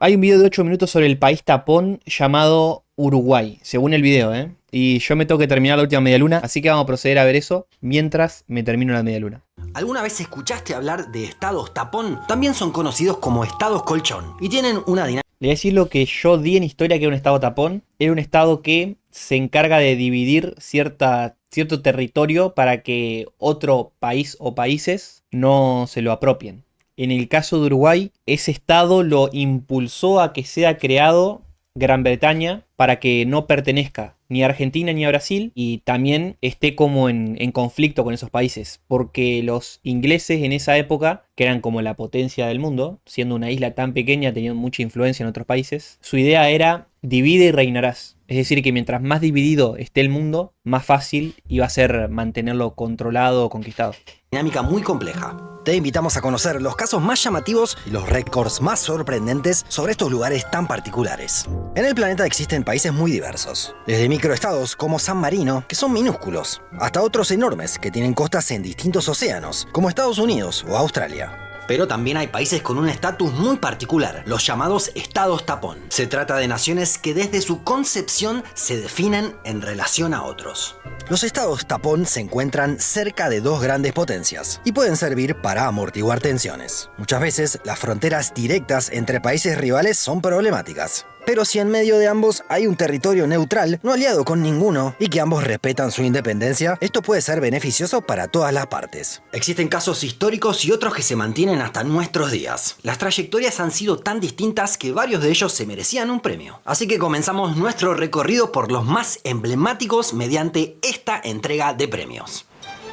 Hay un video de 8 minutos sobre el país tapón llamado Uruguay, según el video, ¿eh? Y yo me tengo que terminar la última media luna, así que vamos a proceder a ver eso mientras me termino la media luna. ¿Alguna vez escuchaste hablar de estados tapón? También son conocidos como estados colchón y tienen una dinámica. Le voy a decir lo que yo di en historia que era un estado tapón. Era un estado que se encarga de dividir cierto territorio para que otro país o países no se lo apropien. En el caso de Uruguay, ese estado lo impulsó a que sea creado Gran Bretaña para que no pertenezca ni a Argentina ni a Brasil y también esté como en conflicto con esos países, porque los ingleses en esa época, que eran como la potencia del mundo, siendo una isla tan pequeña, tenían mucha influencia en otros países, su idea era divide y reinarás. Es decir, que mientras más dividido esté el mundo, más fácil iba a ser mantenerlo controlado o conquistado. Dinámica muy compleja. Te invitamos a conocer los casos más llamativos y los récords más sorprendentes sobre estos lugares tan particulares. En el planeta existen países muy diversos, desde microestados como San Marino, que son minúsculos, hasta otros enormes que tienen costas en distintos océanos, como Estados Unidos o Australia. Pero también hay países con un estatus muy particular, los llamados estados tapón. Se trata de naciones que desde su concepción se definen en relación a otros. Los estados tapón se encuentran cerca de dos grandes potencias y pueden servir para amortiguar tensiones. Muchas veces las fronteras directas entre países rivales son problemáticas. Pero si en medio de ambos hay un territorio neutral, no aliado con ninguno, y que ambos respetan su independencia, esto puede ser beneficioso para todas las partes. Existen casos históricos y otros que se mantienen hasta nuestros días. Las trayectorias han sido tan distintas que varios de ellos se merecían un premio. Así que comenzamos nuestro recorrido por los más emblemáticos mediante esta entrega de premios.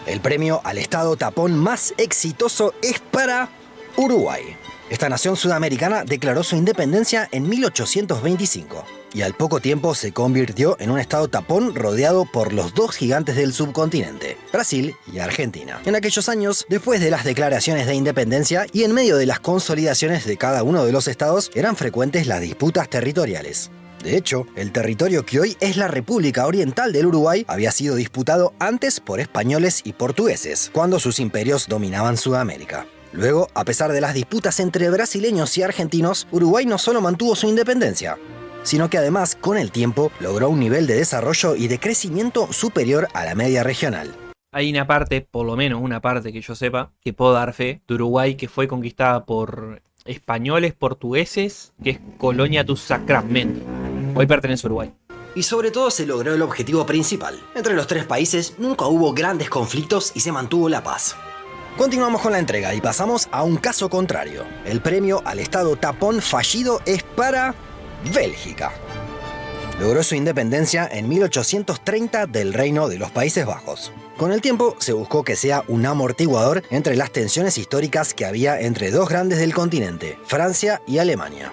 El premio al estado tapón más exitoso es para Uruguay. Esta nación sudamericana declaró su independencia en 1825 y al poco tiempo se convirtió en un estado tapón rodeado por los dos gigantes del subcontinente, Brasil y Argentina. En aquellos años, después de las declaraciones de independencia y en medio de las consolidaciones de cada uno de los estados, eran frecuentes las disputas territoriales. De hecho, el territorio que hoy es la República Oriental del Uruguay había sido disputado antes por españoles y portugueses, cuando sus imperios dominaban Sudamérica. Luego, a pesar de las disputas entre brasileños y argentinos, Uruguay no solo mantuvo su independencia, sino que además, con el tiempo, logró un nivel de desarrollo y de crecimiento superior a la media regional. Hay una parte, por lo menos una parte que yo sepa, que puedo dar fe, de Uruguay que fue conquistada por españoles, portugueses, que es Colonia do Sacramento. Hoy pertenece a Uruguay. Y sobre todo se logró el objetivo principal. Entre los tres países nunca hubo grandes conflictos y se mantuvo la paz. Continuamos con la entrega y pasamos a un caso contrario. El premio al estado tapón fallido es para Bélgica. Logró su independencia en 1830 del Reino de los Países Bajos. Con el tiempo se buscó que sea un amortiguador entre las tensiones históricas que había entre dos grandes del continente, Francia y Alemania.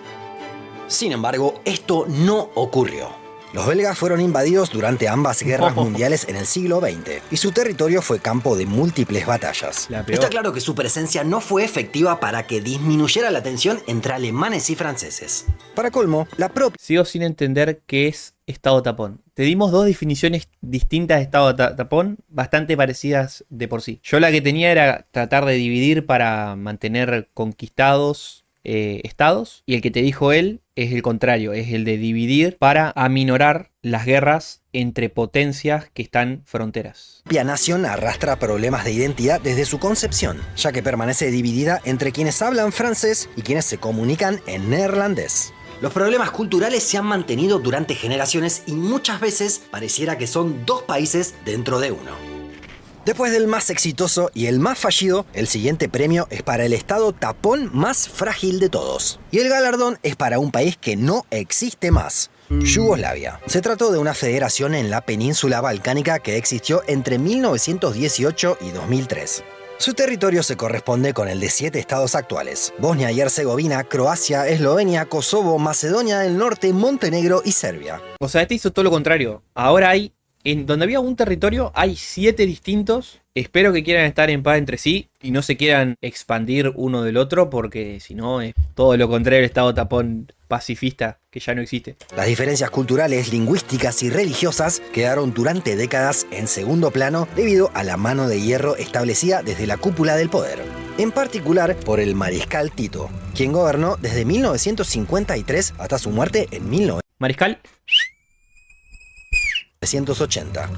Sin embargo, esto no ocurrió. Los belgas fueron invadidos durante ambas guerras mundiales en el siglo XX y su territorio fue campo de múltiples batallas. Está claro que su presencia no fue efectiva para que disminuyera la tensión entre alemanes y franceses. Para colmo, la propia... Sigo sin entender qué es estado tapón. Te dimos dos definiciones distintas de estado tapón, bastante parecidas de por sí. Yo la que tenía era tratar de dividir para mantener conquistados estados, y el que te dijo él es el contrario, es el de dividir para aminorar las guerras entre potencias que están fronteras. La nación arrastra problemas de identidad desde su concepción, ya que permanece dividida entre quienes hablan francés y quienes se comunican en neerlandés. Los problemas culturales se han mantenido durante generaciones y muchas veces pareciera que son dos países dentro de uno. Después del más exitoso y el más fallido, el siguiente premio es para el estado tapón más frágil de todos. Y el galardón es para un país que no existe más, Yugoslavia. Se trató de una federación en la península balcánica que existió entre 1918 y 2003. Su territorio se corresponde con el de 7 estados actuales: Bosnia y Herzegovina, Croacia, Eslovenia, Kosovo, Macedonia del Norte, Montenegro y Serbia. O sea, este hizo todo lo contrario. Ahora hay... En donde había un territorio hay 7 distintos Espero que quieran estar en paz entre sí y no se quieran expandir uno del otro, porque si no es todo lo contrario el estado tapón pacifista que ya no existe. Las diferencias culturales, lingüísticas y religiosas quedaron durante décadas en segundo plano debido a la mano de hierro establecida desde la cúpula del poder, en particular por el mariscal Tito, quien gobernó desde 1953 hasta su muerte en Mariscal. 1980.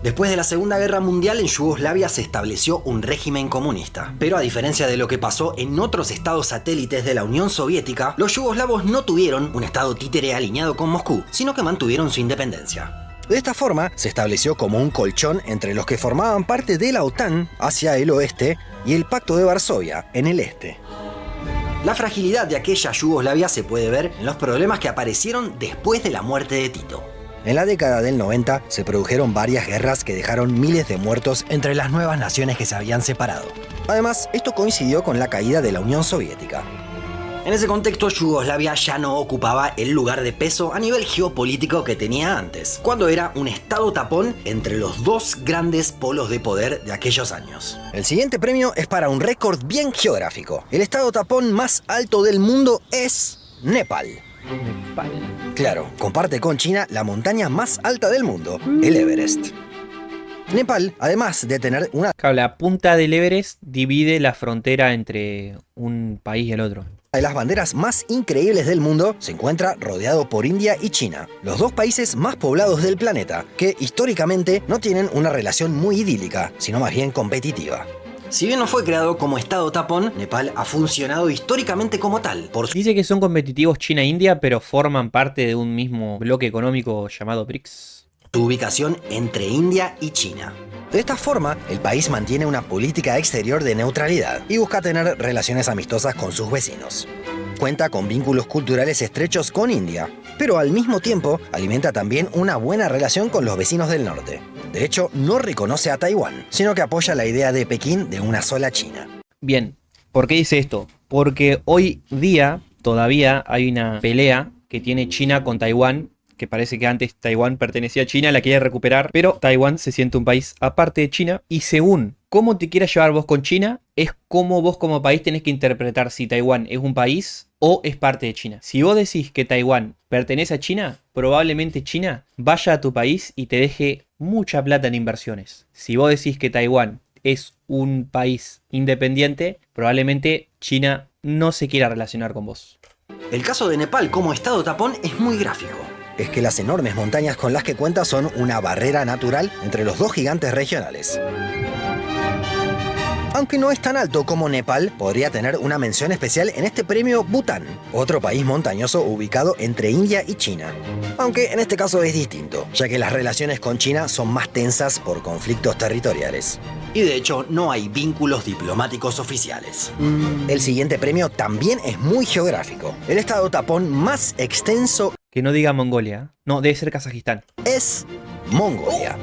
Después de la Segunda Guerra Mundial, en Yugoslavia se estableció un régimen comunista. Pero a diferencia de lo que pasó en otros estados satélites de la Unión Soviética, los yugoslavos no tuvieron un estado títere alineado con Moscú, sino que mantuvieron su independencia. De esta forma, se estableció como un colchón entre los que formaban parte de la OTAN hacia el oeste y el Pacto de Varsovia en el este. La fragilidad de aquella Yugoslavia se puede ver en los problemas que aparecieron después de la muerte de Tito. En la década del 90 se produjeron varias guerras que dejaron miles de muertos entre las nuevas naciones que se habían separado. Además, esto coincidió con la caída de la Unión Soviética. En ese contexto, Yugoslavia ya no ocupaba el lugar de peso a nivel geopolítico que tenía antes, cuando era un estado tapón entre los dos grandes polos de poder de aquellos años. El siguiente premio es para un récord bien geográfico. El estado tapón más alto del mundo es Nepal. Claro, comparte con China la montaña más alta del mundo, el Everest. Nepal, además de tener una Claro, la punta del Everest divide la frontera entre un país y el otro. de las banderas más increíbles del mundo, se encuentra rodeado por India y China, los dos países más poblados del planeta, que históricamente no tienen una relación muy idílica, sino más bien competitiva. Si bien no fue creado como estado tapón, Nepal ha funcionado históricamente como tal, por su Dice que son competitivos China e India, pero forman parte de un mismo bloque económico llamado BRICS. ubicación entre India y China. De esta forma, el país mantiene una política exterior de neutralidad y busca tener relaciones amistosas con sus vecinos. Cuenta con vínculos culturales estrechos con India, pero al mismo tiempo alimenta también una buena relación con los vecinos del norte. De hecho, no reconoce a Taiwán, sino que apoya la idea de Pekín de una sola China. Bien, ¿por qué dice esto? Porque hoy día todavía hay una pelea que tiene China con Taiwán, que parece que antes Taiwán pertenecía a China, la quiere recuperar, pero Taiwán se siente un país aparte de China, y según cómo te quieras llevar vos con China, es cómo vos como país tenés que interpretar si Taiwán es un país o es parte de China. Si vos decís que Taiwán pertenece a China, probablemente China vaya a tu país y te deje mucha plata en inversiones. Si vos decís que Taiwán es un país independiente, probablemente China no se quiera relacionar con vos. El caso de Nepal como estado tapón es muy gráfico. Es que las enormes montañas con las que cuenta son una barrera natural entre los dos gigantes regionales. Aunque no es tan alto como Nepal, podría tener una mención especial en este premio Bután, otro país montañoso ubicado entre India y China. Aunque en este caso es distinto, ya que las relaciones con China son más tensas por conflictos territoriales. Y de hecho no hay vínculos diplomáticos oficiales. El siguiente premio también es muy geográfico. El estado tapón más extenso Que no diga Mongolia. No, debe ser Kazajistán. es Mongolia.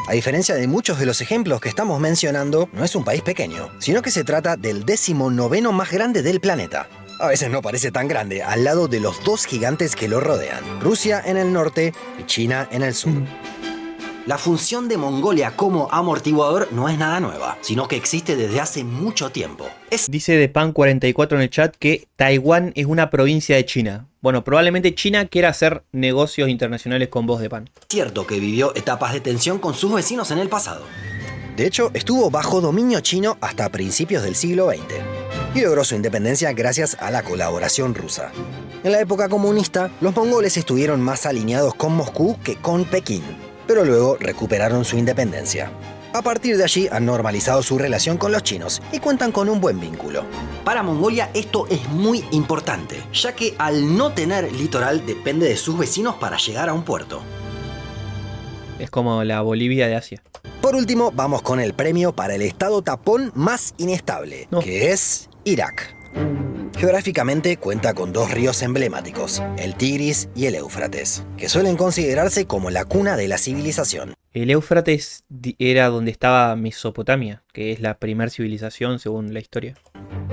A diferencia de muchos de los ejemplos que estamos mencionando, no es un país pequeño, sino que se trata del 19º más grande del planeta. A veces no parece tan grande, al lado de los dos gigantes que lo rodean, Rusia en el norte y China en el sur. La función de Mongolia como amortiguador no es nada nueva, sino que existe desde hace mucho tiempo. Es Dice Depan44 en el chat que Taiwán es una provincia de China. Bueno, probablemente China quiera hacer negocios internacionales con vos, Depan. cierto que vivió etapas de tensión con sus vecinos en el pasado. De hecho, estuvo bajo dominio chino hasta principios del siglo XX y logró su independencia gracias a la colaboración rusa. En la época comunista, los mongoles estuvieron más alineados con Moscú que con Pekín, pero luego recuperaron su independencia. A partir de allí han normalizado su relación con los chinos y cuentan con un buen vínculo. Para Mongolia esto es muy importante, ya que al no tener litoral depende de sus vecinos para llegar a un puerto. Es como la Bolivia de Asia. Por último, vamos con el premio para el estado tapón más inestable, que es Irak. Geográficamente cuenta con dos ríos emblemáticos, el Tigris y el Éufrates, que suelen considerarse como la cuna de la civilización. El Éufrates era donde estaba Mesopotamia, que es la primera civilización según la historia.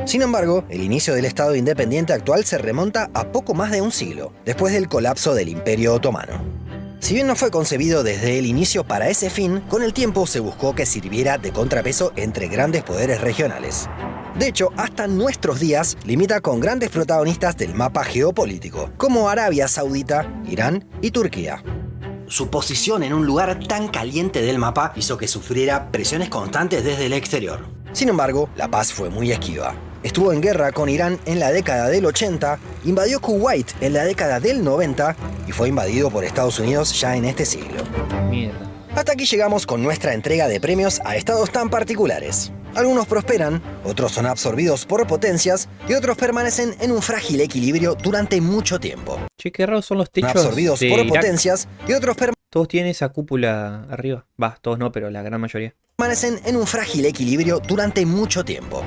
Sin embargo, el inicio del Estado independiente actual se remonta a poco más de un siglo, después del colapso del Imperio Otomano. Si bien no fue concebido desde el inicio para ese fin, con el tiempo se buscó que sirviera de contrapeso entre grandes poderes regionales. De hecho, hasta nuestros días limita con grandes protagonistas del mapa geopolítico, como Arabia Saudita, Irán y Turquía. Su posición en un lugar tan caliente del mapa hizo que sufriera presiones constantes desde el exterior. Sin embargo, la paz fue muy esquiva. Estuvo en guerra con Irán en la década del 80, invadió Kuwait en la década del 90 y fue invadido por Estados Unidos ya en este siglo. Mierda. Hasta aquí llegamos con nuestra entrega de premios a estados tan particulares. Algunos prosperan, otros son absorbidos por potencias y otros permanecen en un frágil equilibrio durante mucho tiempo. Che, qué raros son los techos Absorbidos de por Irak. potencias y otros Todos tienen esa cúpula arriba. Va, todos no, pero la gran mayoría. permanecen en un frágil equilibrio durante mucho tiempo.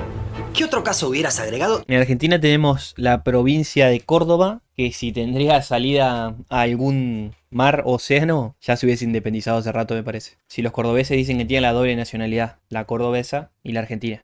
¿Qué otro caso hubieras agregado? En Argentina tenemos la provincia de Córdoba, que si tendría salida a algún mar o océano, ya se hubiese independizado hace rato, me parece. Si los cordobeses dicen que tienen la doble nacionalidad, la cordobesa y la argentina.